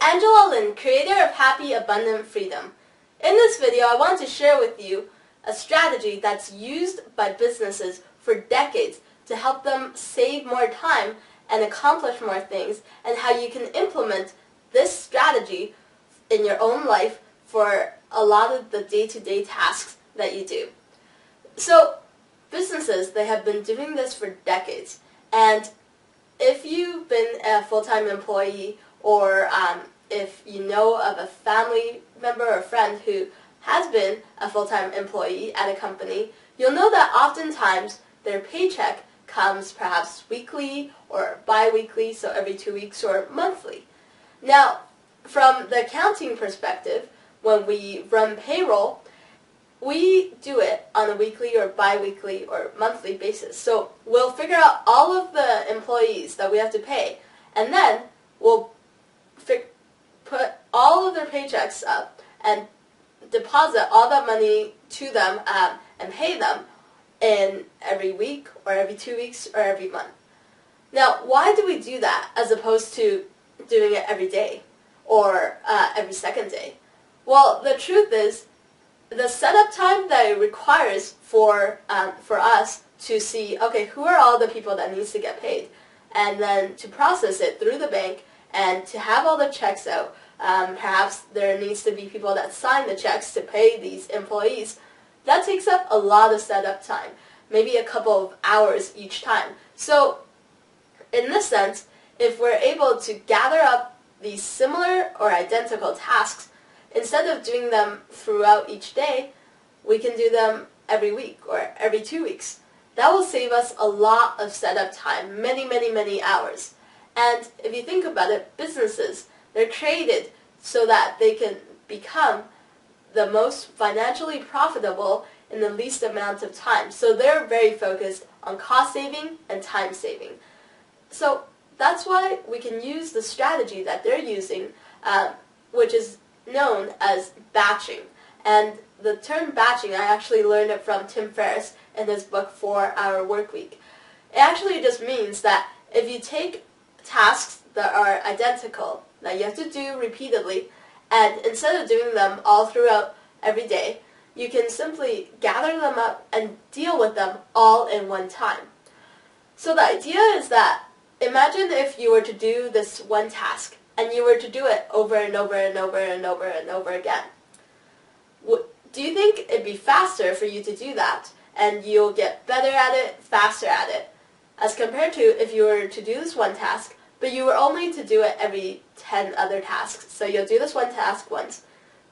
Angela Lin, creator of Happy Abundant Freedom. In this video, I want to share with you a strategy that's used by businesses for decades to help them save more time and accomplish more things, and how you can implement this strategy in your own life for a lot of the day-to-day tasks that you do. So businesses, they have been doing this for decades, and if you've been a full-time employee, or if you know of a family member or friend who has been a full-time employee at a company, you'll know that oftentimes their paycheck comes perhaps weekly or bi-weekly, so every 2 weeks, or monthly. Now, from the accounting perspective, when we run payroll, we do it on a weekly or bi-weekly or monthly basis. So we'll figure out all of the employees that we have to pay, and then we'll put all of their paychecks up and deposit all that money to them and pay them in every week or every 2 weeks or every month. Now, why do we do that as opposed to doing it every day or every second day? Well, the truth is, the setup time that it requires for us to see, okay, who are all the people that needs to get paid, and then to process it through the bank and to have all the checks out. Perhaps there needs to be people that sign the checks to pay these employees. That takes up a lot of setup time, maybe a couple of hours each time. So in this sense, if we're able to gather up these similar or identical tasks, instead of doing them throughout each day, we can do them every week or every 2 weeks. That will save us a lot of setup time, many hours. And if you think about it, businesses, they're created so that they can become the most financially profitable in the least amount of time. So they're very focused on cost saving and time saving. So that's why we can use the strategy that they're using, which is known as batching. And the term batching, I actually learned it from Tim Ferriss in his book 4 Hour Workweek. It actually just means that if you take tasks that are identical, that you have to do repeatedly, and instead of doing them all throughout every day, you can simply gather them up and deal with them all in one time. So the idea is that, imagine if you were to do this one task, and you were to do it over and over and over and over and over again. Do you think it'd be faster for you to do that, and you'll get better at it, faster at it, as compared to if you were to do this one task, but you were only to do it every 10 other tasks? So you'll do this one task once,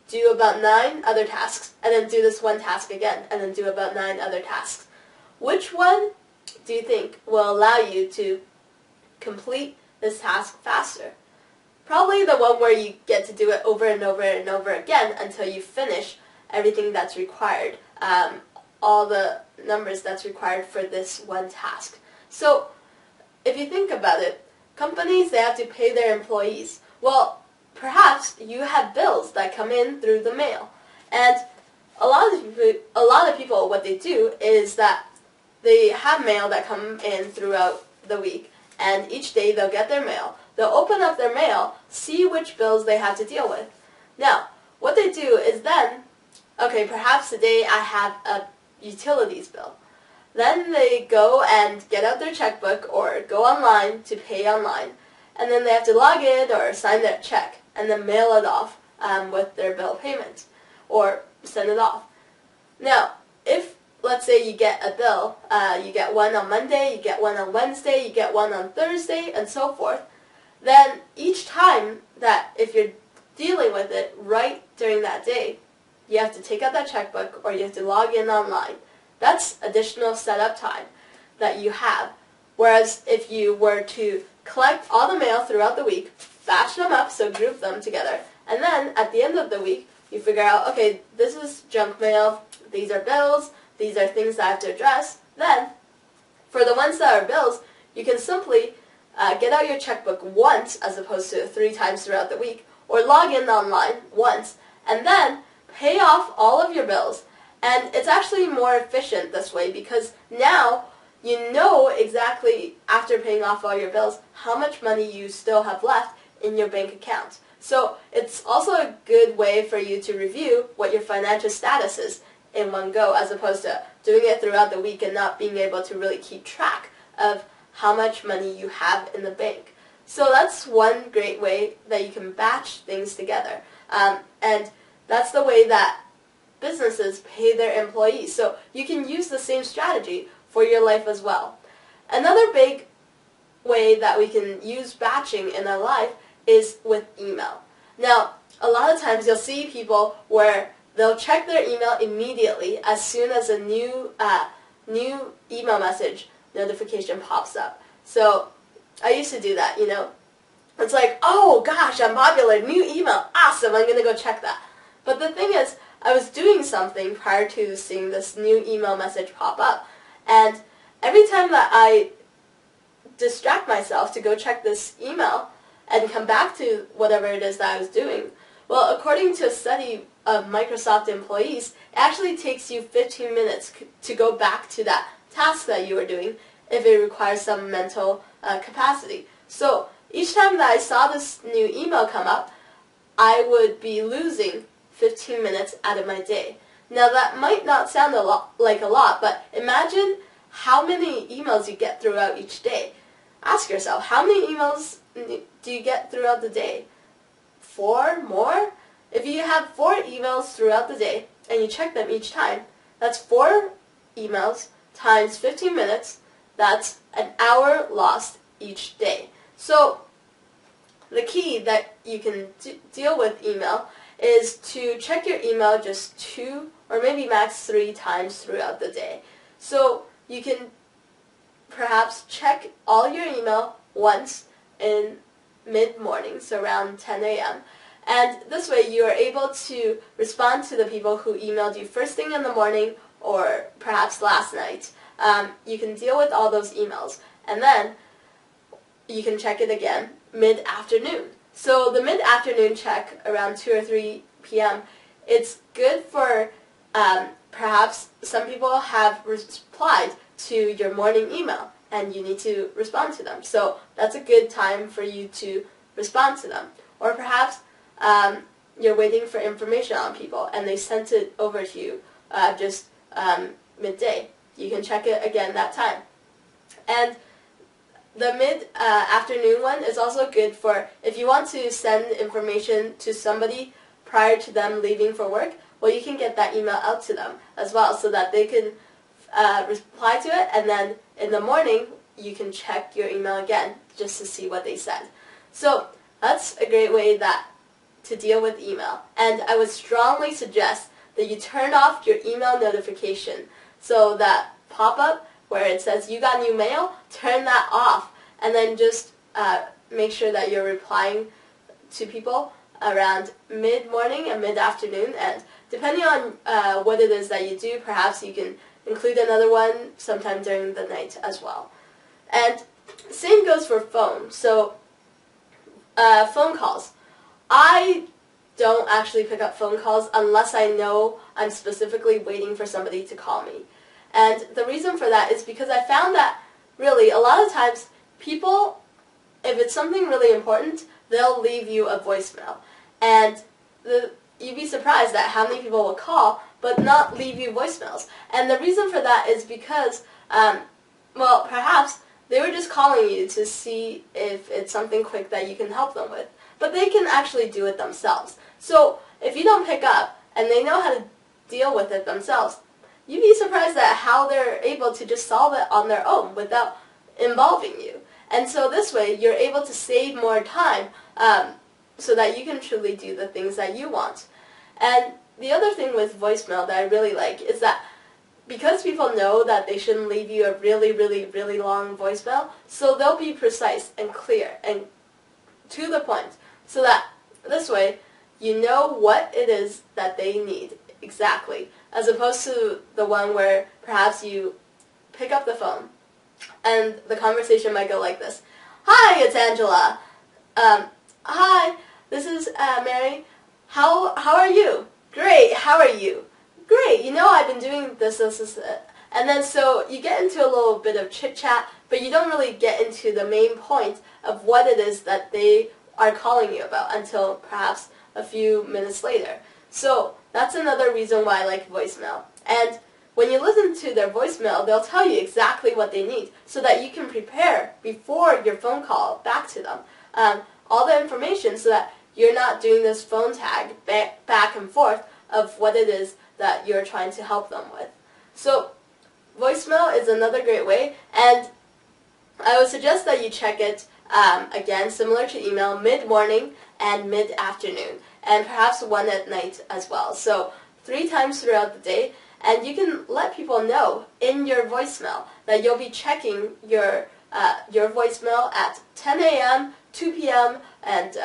do about 9 other tasks, and then do this one task again, and then do about 9 other tasks. Which one do you think will allow you to complete this task faster? Probably the one where you get to do it over and over and over again until you finish everything that's required, all the numbers that's required for this one task. So if you think about it, companies, they have to pay their employees. Well, perhaps you have bills that come in through the mail. And a lot of people, what they do is that they have mail that come in throughout the week, and each day they'll get their mail. They'll open up their mail, see which bills they have to deal with. Now, what they do is then, okay, perhaps today I have a utilities bill. Then they go and get out their checkbook or go online to pay online. And then they have to log in or sign their check and then mail it off with their bill payment or send it off. Now, if, let's say you get a bill, you get one on Monday, you get one on Wednesday, you get one on Thursday, and so forth, then each time that if you're dealing with it right during that day, you have to take out that checkbook or you have to log in online. That's additional setup time that you have. Whereas if you were to collect all the mail throughout the week, batch them up, so group them together, and then at the end of the week, you figure out, okay, this is junk mail, these are bills, these are things that I have to address. Then, for the ones that are bills, you can simply get out your checkbook once as opposed to 3 times throughout the week, or log in online once, and then pay off all of your bills. And it's actually more efficient this way because now you know exactly, after paying off all your bills, how much money you still have left in your bank account. So it's also a good way for you to review what your financial status is in one go, as opposed to doing it throughout the week and not being able to really keep track of how much money you have in the bank. So that's one great way that you can batch things together. And that's the way that businesses pay their employees. So you can use the same strategy for your life as well. Another big way that we can use batching in our life is with email. Now, a lot of times you'll see people where they'll check their email immediately as soon as a new email message notification pops up. So I used to do that, you know. It's like, oh gosh, I'm popular, new email, awesome, I'm going to go check that. But the thing is, I was doing something prior to seeing this new email message pop up, and every time that I distract myself to go check this email and come back to whatever it is that I was doing, well, according to a study of Microsoft employees, it actually takes you 15 minutes to go back to that task that you were doing if it requires some mental capacity. So each time that I saw this new email come up, I would be losing 15 minutes out of my day. Now that might not sound like a lot, but imagine how many emails you get throughout each day. Ask yourself, how many emails do you get throughout the day? 4 more? If you have 4 emails throughout the day and you check them each time, that's 4 emails times 15 minutes. That's an hour lost each day. So the key that you can deal with email is to check your email just 2 or maybe max 3 times throughout the day. So you can perhaps check all your email once in mid-morning, so around 10 a.m. And this way you are able to respond to the people who emailed you first thing in the morning or perhaps last night. You can deal with all those emails, and then you can check it again mid-afternoon. So the mid-afternoon check around 2 or 3 p.m., it's good for perhaps some people have replied to your morning email and you need to respond to them. So that's a good time for you to respond to them. Or perhaps you're waiting for information on people and they sent it over to you just midday. You can check it again that time. And the mid-afternoon one is also good for if you want to send information to somebody prior to them leaving for work. Well, you can get that email out to them as well so that they can reply to it, and then in the morning you can check your email again just to see what they said. So that's a great way to deal with email. And I would strongly suggest that you turn off your email notification. So that pop-up where it says you got new mail, turn that off, and then just make sure that you're replying to people around mid-morning and mid-afternoon. And depending on what it is that you do, perhaps you can include another one sometime during the night as well. And same goes for phone. So phone calls. I don't actually pick up phone calls unless I know I'm specifically waiting for somebody to call me. And the reason for that is because I found that really a lot of times people, if it's something really important, they'll leave you a voicemail. And you'd be surprised at how many people will call but not leave you voicemails. And the reason for that is because, well, perhaps they were just calling you to see if it's something quick that you can help them with. But they can actually do it themselves. So if you don't pick up and they know how to deal with it themselves, you'd be surprised at how they're able to just solve it on their own without involving you. And so this way you're able to save more time so that you can truly do the things that you want. And the other thing with voicemail that I really like is that because people know that they shouldn't leave you a really, really, really long voicemail, so they'll be precise and clear and to the point, so that this way you know what it is that they need exactly, as opposed to the one where perhaps you pick up the phone and the conversation might go like this. Hi, it's Angela. Hi, this is Mary. How are you? Great, how are you? Great, you know I've been doing this. And then so you get into a little bit of chit-chat, but you don't really get into the main point of what it is that they are calling you about until perhaps a few minutes later. So that's another reason why I like voicemail. And when you listen to their voicemail, they'll tell you exactly what they need so that you can prepare before your phone call back to them. All the information so that you're not doing this phone tag back and forth of what it is that you're trying to help them with. So voicemail is another great way, and I would suggest that you check it, again, similar to email, mid-morning and mid-afternoon, and perhaps one at night as well. So 3 times throughout the day, and you can let people know in your voicemail that you'll be checking your voicemail at 10 a.m., 2 p.m., and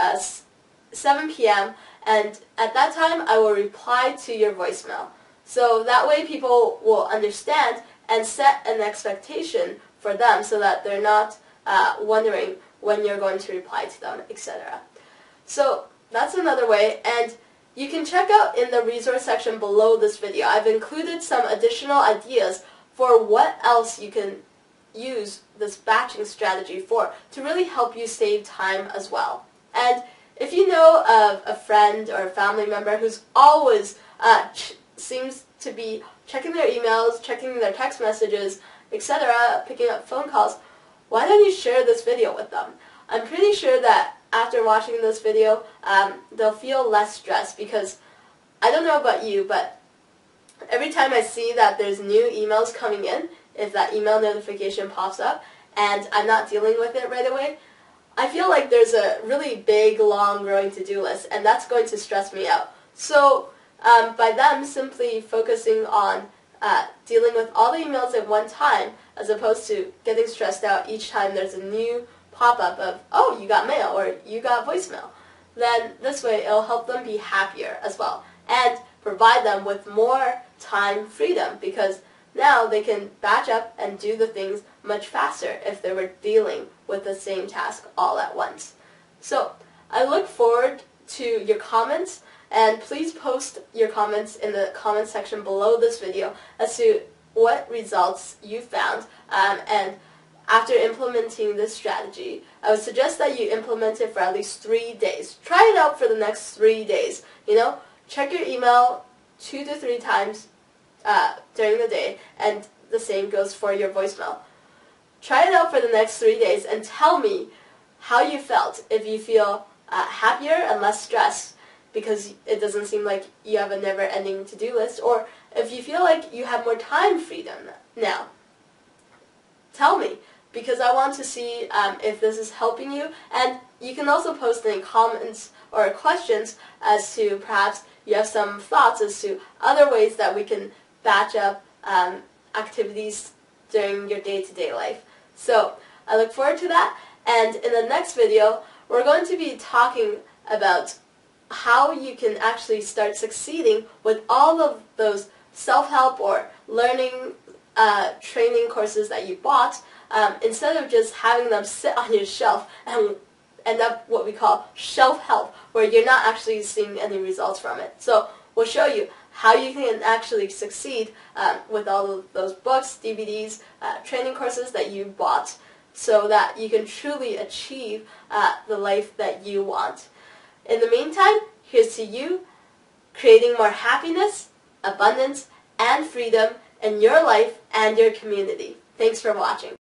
7 p.m., and at that time I will reply to your voicemail. So that way people will understand and set an expectation for them so that they're not wondering when you're going to reply to them, etc. So that's another way, and you can check out in the resource section below this video. I've included some additional ideas for what else you can use this batching strategy for to really help you save time as well. And if you know of a friend or a family member who's always seems to be checking their emails, checking their text messages, etc., picking up phone calls, why don't you share this video with them? I'm pretty sure that after watching this video, they'll feel less stressed, because I don't know about you, but every time I see that there's new emails coming in, if that email notification pops up and I'm not dealing with it right away, I feel like there's a really big, long, growing to-do list, and that's going to stress me out. So by them simply focusing on dealing with all the emails at one time, as opposed to getting stressed out each time there's a new pop-up of, oh, you got mail or you got voicemail, then this way it'll help them be happier as well and provide them with more time freedom, because now they can batch up and do the things much faster if they were dealing with the same task all at once. So I look forward to your comments, and please post your comments in the comment section below this video as to what results you found, and after implementing this strategy, I would suggest that you implement it for at least 3 days. Try it out for the next 3 days. Check your email 2 to 3 times during the day, and the same goes for your voicemail. Try it out for the next 3 days and tell me how you felt, if you feel happier and less stressed because it doesn't seem like you have a never-ending to-do list, or if you feel like you have more time freedom now. Tell me, because I want to see if this is helping you, and you can also post any comments or questions as to perhaps you have some thoughts as to other ways that we can batch up activities during your day-to-day life. So I look forward to that, and in the next video we're going to be talking about how you can actually start succeeding with all of those self-help or learning training courses that you bought, instead of just having them sit on your shelf and end up what we call shelf help, where you're not actually seeing any results from it. So we'll show you how you can actually succeed with all of those books, DVDs, training courses that you bought, so that you can truly achieve the life that you want. In the meantime, here's to you creating more happiness, abundance, and freedom in your life and your community. Thanks for watching.